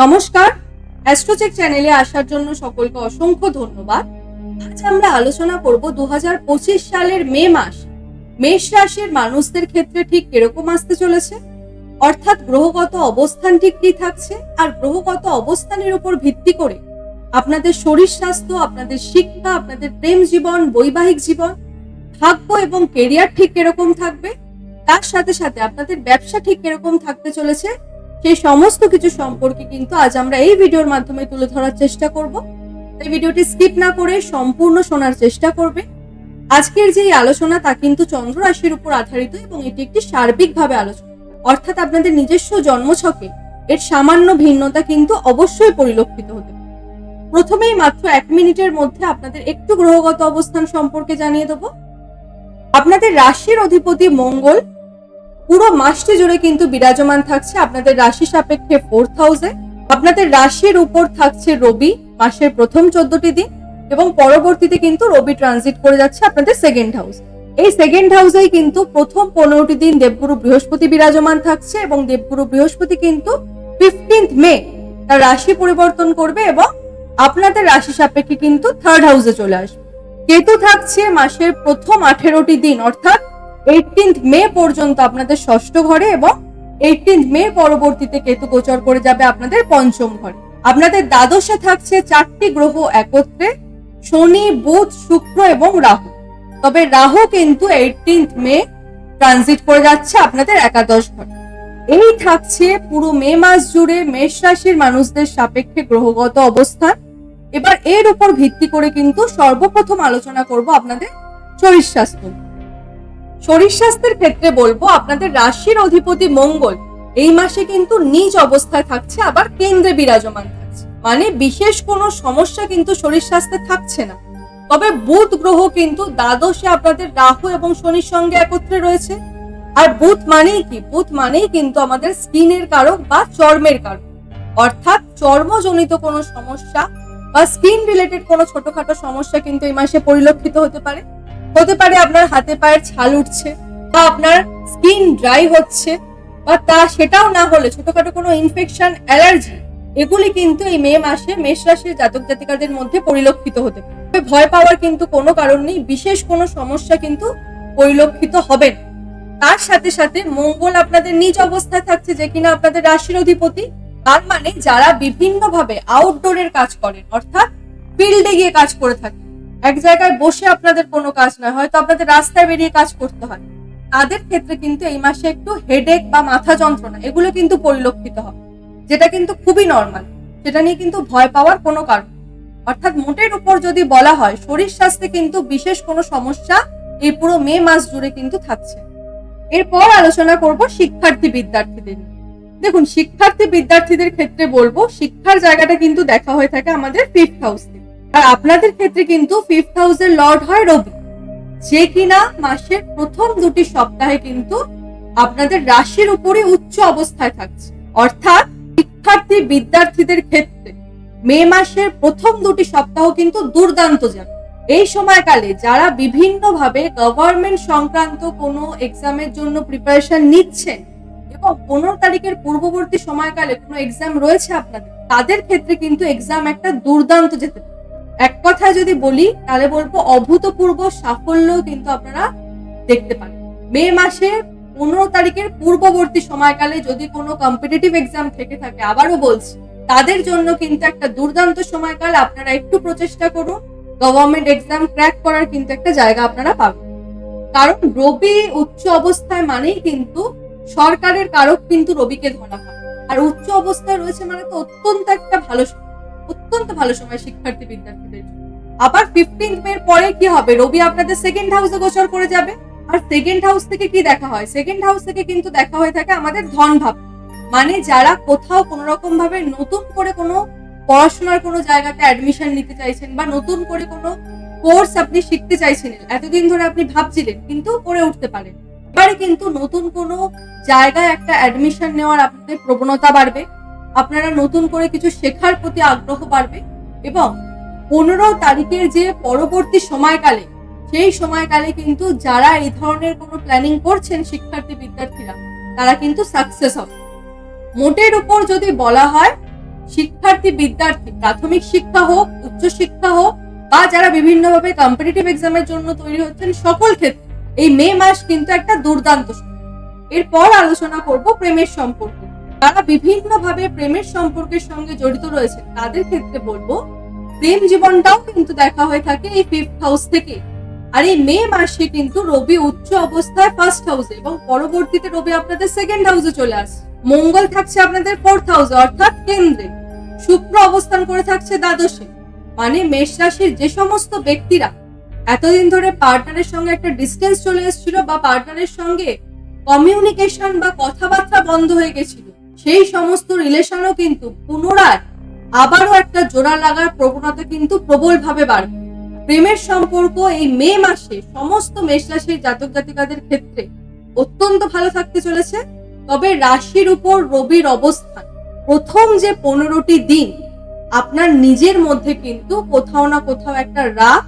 নমস্কার, অ্যাস্ট্রোচেক চ্যানেলে আসার জন্য সকলকে অসংখ্য ধন্যবাদ। আজ আমরা আলোচনা করব 2025 সালের মে মাস মেষ রাশির মানুষদের ক্ষেত্রে ঠিক কিরকম আসতে চলেছে, অর্থাৎ গ্রহগত অবস্থান ঠিক কি থাকছে, আর গ্রহগত অবস্থানের উপর ভিত্তি করে আপনাদের শরীর স্বাস্থ্য, আপনাদের শিক্ষা, আপনাদের প্রেম জীবন, বৈবাহিক জীবন, ভাগ্য এবং কেরিয়ার ঠিক কিরকম থাকবে, তার সাথে সাথে আপনাদের ব্যবসা ঠিক কিরকম থাকতে চলেছে, সেই সমস্ত কিছু সম্পর্কে কিন্তু আজ আমরা এই ভিডিওর মাধ্যমে তুলে ধরার চেষ্টা করব। এই ভিডিওটি স্কিপ না করে সম্পূর্ণ শোনার চেষ্টা করবে। আজকের যে আলোচনা তা কিন্তু চন্দ্র রাশির উপর আধারিত এবং এটি একটি সার্বিকভাবে আলোচনা, অর্থাৎ আপনাদের নিজস্ব জন্মছকে এর সামান্য ভিন্নতা কিন্তু অবশ্যই পরিলক্ষিত হতে পারে। প্রথমেই মাত্র 1 মিনিটের মধ্যে আপনাদের একটু গ্রহগত অবস্থান সম্পর্কে জানিয়ে দেব। আপনাদের রাশির অধিপতি মঙ্গল পুরো মাসটি জুড়ে কিন্তু বিরাজমান থাকছে আপনাদের রাশি সাপেক্ষে 4th হাউসে। আপনাদের রাশির উপর থাকছে রবি মাসের প্রথম 14টি দিন, এবং পরবর্তীতে কিন্তু রবি ট্রানজিট করে যাচ্ছে আপনাদের 2nd হাউস। এই 2nd হাউসেই কিন্তু প্রথম 15টি দিন দেবগুরু বৃহস্পতি বিরাজমান থাকছে, এবং দেবগুরু বৃহস্পতি কিন্তু 15th মে তার রাশি পরিবর্তন করবে এবং আপনাদের রাশি সাপেক্ষে কিন্তু 3rd হাউসে চলে আসবে। কেতু থাকছে মাসের প্রথম 18টি দিন, অর্থাৎ 18th মে পর্যন্ত আপনাদের 6ষ্ঠ ঘরে, এবং 18th মে পরবর্তীতে কেতু গোচর করে যাবে আপনাদের 5ম ঘরে। আপনাদের দ্বাদশে থাকছে 4টি গ্রহ একত্রে, শনি, বুধ, শুক্র এবং রাহু। তবে রাহু কিন্তু 18th মে ট্রানজিট করে যাচ্ছে আপনাদের একাদশ ঘরে। এই থাকছে পুরো মে মাস জুড়ে মেষ রাশির মানুষদের সাপেক্ষে গ্রহগত অবস্থান। এবার এর উপর ভিত্তি করে কিন্তু সর্বপ্রথম আলোচনা করব আপনাদের শরীর স্বাস্থ্য। শরীর স্বাস্থ্যের ক্ষেত্রে বলবো আপনাদের রাশির অধিপতি মঙ্গল এই মাসে কিন্তু নিজ অবস্থায় থাকছে, আবার কেন্দ্রে বিরাজমান থাকছে, মানে বিশেষ কোনো সমস্যা কিন্তু শরীর স্বাস্থ্যে থাকছে না। তবে বুধ গ্রহ কিন্তু দ্বাদশে আপনাদের রাহু এবং শনির সঙ্গে একত্রে রয়েছে। আর বুধ মানেই কি? বুধ মানেই কিন্তু আমাদের স্কিনের কারক বা চর্মের কারক, অর্থাৎ চর্মজনিত কোনো সমস্যা বা স্কিন রিলেটেড কোনো ছোটখাটো সমস্যা কিন্তু এই মাসে পরিলক্ষিত হতে পারে। আপনার হাতে পায়ের ছাল উঠছে, বা আপনার স্কিন ড্রাই হচ্ছে, বা সেটাও না হলে ছোটখাটো কোনো ইনফেকশন, অ্যালার্জি, এগুলি কিন্তু এই মে মাসে মেষ রাশির জাতক জাতিকাদের মধ্যে পরিলক্ষিত হতে পারে। ভয় পাওয়ার কিন্তু কোনো কারণ নেই, বিশেষ কোনো সমস্যা কিন্তু পরিলক্ষিত হবে না। তার সাথে সাথে মঙ্গল আপনাদের নিজ অবস্থায় থাকছে, যে কিনা আপনাদের রাশির অধিপতি। তার মানে যারা বিভিন্নভাবে আউটডোরের কাজ করেন, অর্থাৎ ফিল্ডে গিয়ে কাজ করে থাকেন, এক জায়গায় বসে আপনাদের কোনো কাজ নয়, হয়তো আপনাদের রাস্তায় বেরিয়ে কাজ করতে হয়, তাদের ক্ষেত্রে কিন্তু এই মাসে একটু হেডেক বা মাথা যন্ত্রণা এগুলো কিন্তু পরিলক্ষিত হবে, যেটা কিন্তু খুবই নর্মাল। সেটা নিয়ে কিন্তু ভয় পাওয়ার কোনো কারণ, অর্থাৎ মোটের উপর যদি বলা হয় শরীর স্বাস্থ্যে কিন্তু বিশেষ কোনো সমস্যা এই পুরো মে মাস জুড়ে কিন্তু থাকছে। এরপর আলোচনা করব শিক্ষার্থী বিদ্যার্থীদের। দেখুন, শিক্ষার্থী বিদ্যার্থীদের ক্ষেত্রে বলবো শিক্ষার জায়গাটা কিন্তু দেখা হয়ে থাকে আমাদের 5th হাউস থেকে, আর আপনাদের ক্ষেত্রে কিন্তু 5th হাউসের লর্ড হয় রবি, যে কিনা মাসের প্রথম 2টি সপ্তাহে কিন্তু আপনাদের রাশির উপরই উচ্চ অবস্থায় থাকছে। অর্থাৎ শিক্ষার্থী বিদ্যার্থীদের ক্ষেত্রে মে মাসের প্রথম 2টি সপ্তাহ কিন্তু দুর্দান্ত যাবে। এই সময়কালে যারা বিভিন্নভাবে গভর্নমেন্ট সংক্রান্ত কোনো এক্সামের জন্য প্রিপারেশন নিচ্ছেন এবং 15 তারিখের পূর্ববর্তী সময়কালে কোনো এক্সাম রয়েছে আপনাদের, তাদের ক্ষেত্রে কিন্তু এক্সাম একটা দুর্দান্ত যেতে পারে। এক কথায় যদি বলি তাহলে বলবো অভূতপূর্ব সাফল্য কিন্তু আপনারা দেখতে পারেন। মে মাসে 15 তারিখের পূর্ববর্তী সময়কালে যদি কোনো কম্পিটিটিভ এক্সাম থেকে থাকে, আবারও বলছি, তাদের জন্য কিন্তু একটা দুর্দান্ত সময়কাল। আপনারা একটু প্রচেষ্টা করুন, গভর্নমেন্ট এক্সাম ক্র্যাক করার কিন্তু একটা জায়গা আপনারা পাবেন। কারণ রবি উচ্চ অবস্থায় মানেই কিন্তু সরকারের কারক কিন্তু রবিকে ধরা হয়, আর উচ্চ অবস্থায় রয়েছে মানে তো অত্যন্ত ভালো সময় শিক্ষার্থী বিদ্যার্থীদের জন্য। আবার 15th মে পরে কি হবে? রবি আপনাদের 2nd হাউসে গোচর করে যাবে, আর 2nd হাউস থেকে কি দেখা হয়? 2nd হাউস থেকে কিন্তু দেখা হয়ে থাকে আমাদের ধন ভাব, মানে যারা কোথাও কোনো রকম ভাবে নতুন করে কোনো পড়াশোনার কোনো জায়গাতে অ্যাডমিশন নিতে চাইছেন, বা নতুন করে কোনো কোর্স আপনি শিখতে চাইছিলেন, এতদিন ধরে আপনি ভাবছিলেন কিন্তু করে উঠতে পারেন, এবারে কিন্তু নতুন কোনো জায়গায় একটা অ্যাডমিশন নেওয়ার আপনাদের প্রবণতা বাড়বে, আপনারা নতুন করে কিছু শেখার প্রতি আগ্রহ বাড়বে, এবং 15 তারিখের যে পরবর্তী সময়কালে, সেই সময়কালে কিন্তু যারা এই ধরনের কোনো প্ল্যানিং করছেন শিক্ষার্থী বিদ্যার্থীরা, তারা কিন্তু সাকসেস হবে। মোটের উপর যদি বলা হয় শিক্ষার্থী বিদ্যার্থী, প্রাথমিক শিক্ষা হোক, উচ্চ শিক্ষা হোক, বা যারা বিভিন্নভাবে কম্পিটিটিভ এক্সামের জন্য তৈরি হচ্ছেন, সকল ক্ষেত্রে এই মে মাস কিন্তু একটা দুর্দান্ত সময়। এরপর আলোচনা করব প্রেমের সম্পর্ক। যারা বিভিন্নভাবে প্রেমের সম্পর্কের সঙ্গে জড়িত রয়েছে তাদের ক্ষেত্রে বলবো প্রেম জীবনটাও কিন্তু দেখা হয়ে থাকে এই 5th হাউস থেকে। আর এই মে মাসে কিন্তু রবি উচ্চ অবস্থায় 1st হাউসে এবং পরবর্তীতে রবি আপনাদের 2nd হাউসে চলে আসে। মঙ্গল থাকছে আপনাদের 4th হাউসে অর্থাৎ কেন্দ্রে। শুক্র অবস্থান করে থাকছে দ্বাদশে। মানে মেষ রাশির যে সমস্ত ব্যক্তিরা এতদিন ধরে পার্টনারের সঙ্গে একটা ডিস্টেন্স চলে এসেছিল বা পার্টনারের সঙ্গে কমিউনিকেশন বা কথাবার্তা বন্ধ হয়ে গেছিল, সেই সমস্ত রিলেশনও কিন্তু পুনরায় আবারও একটা জোড়া লাগার প্রবণতা কিন্তু প্রবলভাবে বাড়বে। প্রেমের সম্পর্ক এই মে মাসে সমস্ত মেষ রাশির জাতক জাতিকাদের ক্ষেত্রে অত্যন্ত ভালো থাকতে চলেছে। তবে রাশির উপর রবির অবস্থান প্রথম যে 15টি দিন আপনার নিজের মধ্যে কিন্তু কোথাও না কোথাও একটা রাগ,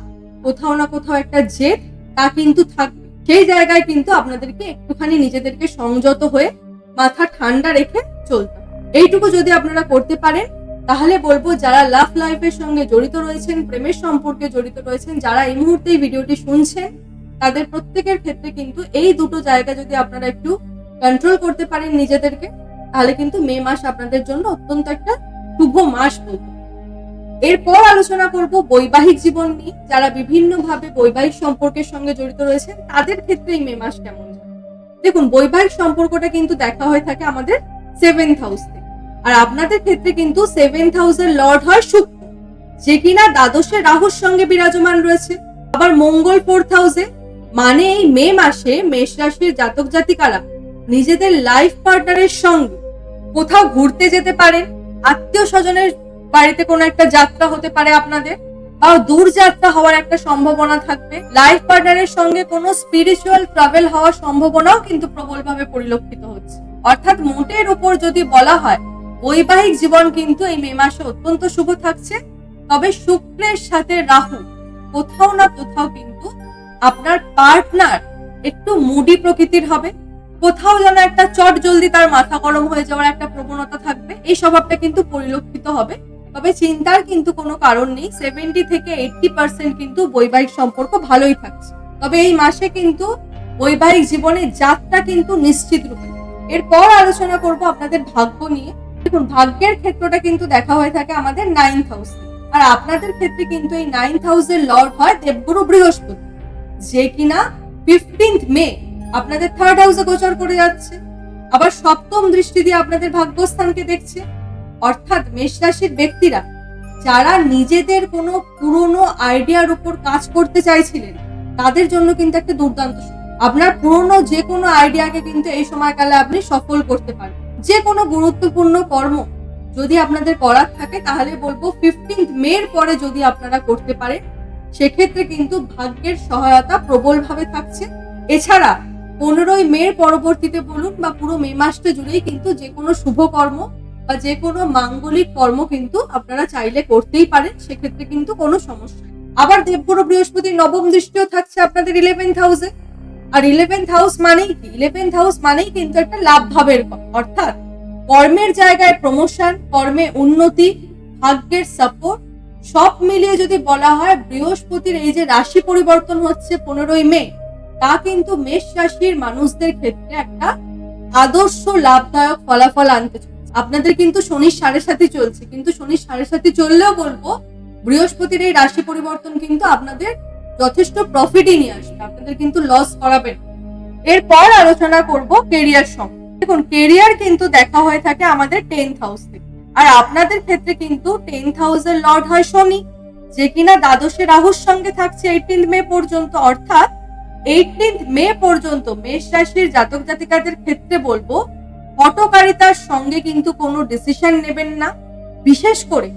কোথাও না কোথাও একটা জেদ তা কিন্তু থাকবে। সেই জায়গায় কিন্তু আপনাদেরকে একটুখানি নিজেদেরকে সংযত হয়ে মাথা ঠান্ডা রেখে চলতে। এইটুকু যদি আপনারা করতে পারেন তাহলে বলবো যারা লাভ লাইফের সঙ্গে জড়িত রয়েছেন, প্রেমের সম্পর্কে জড়িত রয়েছেন, যারা এই মুহূর্তে এই ভিডিওটি শুনছেন, তাদের প্রত্যেকের ক্ষেত্রে কিন্তু এই দুটো জায়গা যদি আপনারা একটু কন্ট্রোল করতে পারেন নিজেদেরকে, তাহলে কিন্তু মে মাস আপনাদের জন্য অত্যন্ত একটা শুভ মাস বলবো। এরপর আলোচনা করব বৈবাহিক জীবন নিয়ে। যারা বিভিন্নভাবে বৈবাহিক সম্পর্কের সঙ্গে জড়িত রয়েছেন তাদের ক্ষেত্রে এই মে মাস কেমন যায়। দেখুন, বৈবাহিক সম্পর্কটা কিন্তু দেখা হয়ে থাকে আমাদের 7th হাউস থেকে। আর আপনাদের ক্ষেত্রে কিন্তু 7th হাউসের লর্ড হয় শুক্র, যে কিনা দ্বাদশে রাহুর সঙ্গে বিরাজমান রয়েছে। আবার মঙ্গল 4th হাউসে। মানে এই মে মাসে মেষ রাশির জাতক জাতিকারা নিজেদের লাইফ পার্টনারের সঙ্গে কোথাও ঘুরতে যেতে পারেন, আত্মীয় স্বজনের বাড়িতে কোনো একটা যাত্রা হতে পারে আপনাদের, বা দূর যাত্রা হওয়ার একটা সম্ভাবনা থাকবে। লাইফ পার্টনারের সঙ্গে কোনো স্পিরিচুয়াল ট্রাভেল হওয়ার সম্ভাবনাও কিন্তু প্রবলভাবে পরিলক্ষিত হচ্ছে। অর্থাৎ মোটের উপর যদি বলা হয় বৈবাহিক জীবন কিন্তু এই মে মাসে অত্যন্ত শুভ থাকছে। তবে শুক্রের সাথে রাহু কোথাও না কোথাও কিন্তু আপনার পার্টনার একটু মুডি প্রকৃতির হবে, কোথাও যেন একটা চট জলদি তার মাথা গরম হয়ে যাওয়ার একটা প্রবণতা থাকবে। এই স্বভাবটা কিন্তু পরিলক্ষিত হবে। তবে চিন্তার কিন্তু কোনো কারণ নেই, 70 থেকে 80% কিন্তু বৈবাহিক সম্পর্ক ভালোই থাকছে। তবে এই মাসে কিন্তু বৈবাহিক জীবনে যাত্রা কিন্তু নিশ্চিত রূপে। এরপর আলোচনা করব আপনাদের ভাগ্য নিয়ে। দেখুন, ভাগ্যের ক্ষেত্রটা কিন্তু দেখা হয়ে থাকে আমাদের 9th হাউস। আর আপনাদের ক্ষেত্রে কিন্তু এই 9th হাউসের লর্ড হয় দেবগুরু বৃহস্পতি, যে কিনা 15th মে আপনাদের 3rd হাউসে গোচর করে যাচ্ছে। আবার সপ্তম দৃষ্টি দিয়ে আপনাদের ভাগ্যস্থানকে দেখছে। অর্থাৎ মেষ রাশির ব্যক্তিরা যারা নিজেদের কোনো পুরনো আইডিয়ার উপর কাজ করতে চাইছিলেন তাদের জন্য কিন্তু একটা দুর্দান্ত সময়। আপনার পুরনো যে কোনো আইডিয়াকে কিন্তু এই সময়কালে আপনি সফল করতে পারেন। যে কোনো গুরুত্বপূর্ণ কর্ম যদি আপনাদের করার থাকে তাহলে বলবো 15th মের পরে যদি আপনারা করতে পারেন, সেক্ষেত্রে কিন্তু ভাগ্যের সহায়তা প্রবলভাবে থাকছে। এছাড়া 15ই মের পরবর্তীতে বলুন বা পুরো মে মাসটা জুড়েই কিন্তু যে কোনো শুভ কর্ম বা যে কোনো মাঙ্গলিক কর্ম কিন্তু আপনারা চাইলে করতেই পারেন, সেক্ষেত্রে কিন্তু কোনো সমস্যা নেই। আবার দেবগুরু বৃহস্পতির নবম দৃষ্টিও থাকছে আপনাদের 11th হাউসে। আর 11th হাউস মানেই কি? 11th হাউস মানেই কিন্তু একটা লাভ ভাবের, অর্থাৎ কর্মের জায়গায় প্রমোশন, কর্মে উন্নতি, ভাগ্যের সাপোর্ট সব মিলিয়ে যদি বলা হয় বৃহস্পতির এই যে রাশি পরিবর্তন হচ্ছে 15ই মে, তা কিন্তু মেষ রাশির মানুষদের ক্ষেত্রে একটা আদর্শ লাভদায়ক ফলাফল আনতে চলেছে। আপনাদের কিন্তু শনির 7.5 চলছে, কিন্তু শনির 7.5 চললেও বলবো বৃহস্পতির এই রাশি পরিবর্তন কিন্তু আপনাদের যথেষ্ট প্রফিটই নিয়ে আসবে, আপনাদের কিন্তু লস করাবেন। এরপর আলোচনা করব কেরিয়ার সম্পর্কে। দেখুন, কেরিয়ার কিন্তু দেখা হয়ে থাকে আমাদের 10th হাউস থেকে। আর আপনাদের ক্ষেত্রে কিন্তু 10th হাউসের লর্ড হয় শনি, যে কিনা দ্বাদশে রাহুর সঙ্গে থাকছে 18th মে পর্যন্ত। অর্থাৎ 18th মে পর্যন্ত মেষ রাশির জাতক জাতিকাদের ক্ষেত্রে বলবো হঠকারিতার সঙ্গে কিন্তু কোনো ডিসিশন নেবেন না। বিশেষ করে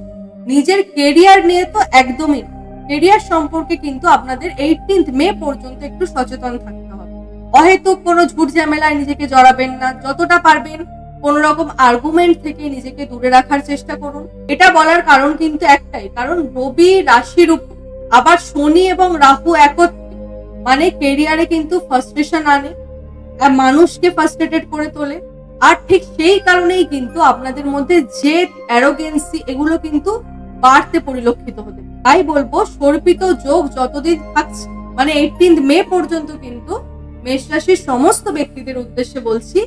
নিজের কেরিয়ার নিয়ে তো একদমই, কেরিয়ার সম্পর্কে কিন্তু আপনাদের 18th মে পর্যন্ত একটু সচেতন থাকতে হবে। অহেতুক কোনো ঝুট ঝামেলায় নিজেকে জড়াবেন না। যতটা পারবেন কোন রকম আর্গুমেন্ট থেকে নিজেকে দূরে রাখার চেষ্টা করুন। এটা বলার কারণ কিন্তু একটাই, কারণ রবি রাশির উপর আবার শনি এবং রাহু একত্রে, মানে কেরিয়ারে কিন্তু ফ্রাস্ট্রেশন আনে, মানুষকে ফ্রাস্ট্রেটেড করে তোলে। আর ঠিক সেই কারণেই কিন্তু আপনাদের মধ্যে জেদ, অ্যারোগেন্সি এগুলো কিন্তু বাড়তে পরিলক্ষিত হতে পারে। তাই বলবো সর্পিত যোগ যতদিন থাকছে মানে 18 মে পর্যন্ত কিন্তু মেষ রাশির সমস্ত ব্যক্তিদের উদ্দেশ্যে বলছি,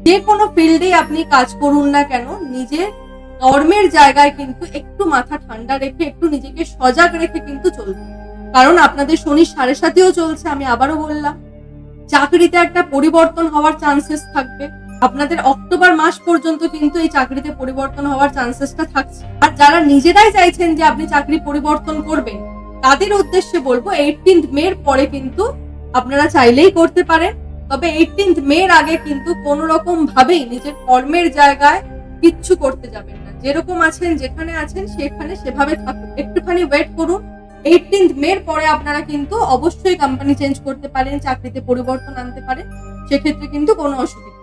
যে কোনো ফিল্ডে আপনি কাজ করুন না কেন নিজের কর্মের জায়গায় কিন্তু একটু মাথা ঠান্ডা রেখে, একটু নিজেকে সজাগ রেখে কিন্তু চলবে। কারণ আপনাদের শনি 7.5 চলছে, আমি আবারও বললাম। চাকরিতে একটা পরিবর্তন হওয়ার চান্সেস থাকবে। আপনাদের অক্টোবর মাস পর্যন্ত কিন্তু এই চাকরিতে পরিবর্তন হওয়ার চান্সেসটা থাকছে। আর যারা নিজেরাই চাইছেন যে আপনি চাকরি পরিবর্তন করবেন, তাদের উদ্দেশ্যে বলবো 18 মে পরে কিন্তু আপনারা চাইলেই করতে পারেন। তবে 18 মে আগে কিন্তু কোন রকম ভাবেই নিজের কর্মের জায়গায় কিচ্ছু করতে যাবেন না। যেরকম আছেন, যেখানে আছেন সেখানে সেভাবে থাকুন, একটুখানি ওয়েট করুন। 18 মে পরে আপনারা কিন্তু অবশ্যই কোম্পানি চেঞ্জ করতে পারেন, চাকরিতে পরিবর্তন আনতে পারেন, সেক্ষেত্রে কিন্তু কোনো অসুবিধা।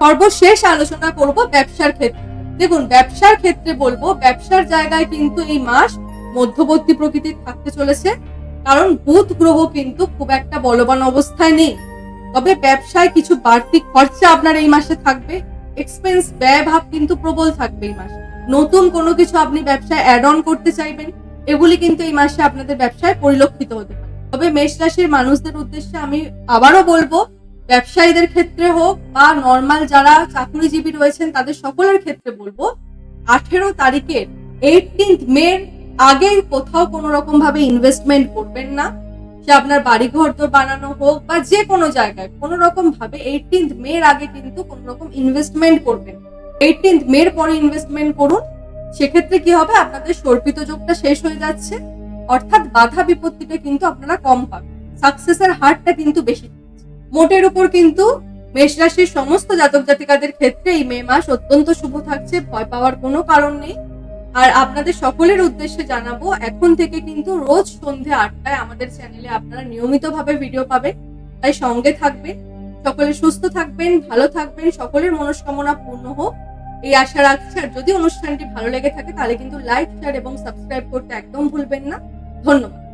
সর্বশেষ আলোচনা করব ব্যবসার ক্ষেত্রে। দেখুন, ব্যবসার ক্ষেত্রে বলবো ব্যবসার জায়গায় কিন্তু এই মাস মধ্যবর্তী প্রকৃতির থাকতে চলেছে, কারণ বুধ গ্রহ কিন্তু খুব একটা বলবান অবস্থায় নেই। তবে ব্যবসায় কিছু বাড়তি খরচা আপনার এই মাসে থাকবে, এক্সপেন্স ব্যয়ভাব কিন্তু প্রবল থাকবে এই মাসে। নতুন কোনো কিছু আপনি ব্যবসায় অ্যাড অন করতে চাইবেন, এগুলি কিন্তু এই মাসে আপনাদের ব্যবসায় পরিলক্ষিত হতে পারে। তবে মেষ রাশির মানুষদের উদ্দেশ্যে আমি আবারও বলবো, ব্যবসায়ীদের ক্ষেত্রে হোক বা নর্মাল যারা চাকরিজীবী রয়েছেন তাদের সকলের ক্ষেত্রে বলবো, 18 তারিখের 18 মে আগে কোথাও কোনো রকম ভাবে ইনভেস্টমেন্ট করবেন না। সে আপনার বাড়িঘর তো বানানো হোক বা যে কোনো জায়গায় কোনো রকম ভাবে 18 মে আগে কিন্তু কোনো রকম ইনভেস্টমেন্ট করবেন। 18 মে পরে ইনভেস্টমেন্ট করুন। সেক্ষেত্রে কি হবে, আপনাদের সর্পিত যোগটা শেষ হয়ে যাচ্ছে, অর্থাৎ বাধা বিপত্তিটা কিন্তু আপনারা কম পাবেন, সাকসেসের হারটা কিন্তু বেশি। মোটের উপর কিন্তু মেষ রাশির সমস্ত জাতক জাতিকাদের ক্ষেত্রে এই মে মাস অত্যন্ত শুভ থাকছে, ভয় পাওয়ার কোনো কারণ নেই। আর আপনাদের সকলের উদ্দেশ্যে জানাবো, এখন থেকে কিন্তু রোজ সন্ধ্যে 8টায় আমাদের চ্যানেলে আপনারা নিয়মিতভাবে ভিডিও পাবেন, তাই সঙ্গে থাকবেন। সকলে সুস্থ থাকবেন, ভালো থাকবেন, সকলের মনস্কামনা পূর্ণ হোক এই আশা রাখছি। আর যদি অনুষ্ঠানটি ভালো লেগে থাকে তাহলে কিন্তু লাইক, শেয়ার এবং সাবস্ক্রাইব করতে একদম ভুলবেন না। ধন্যবাদ।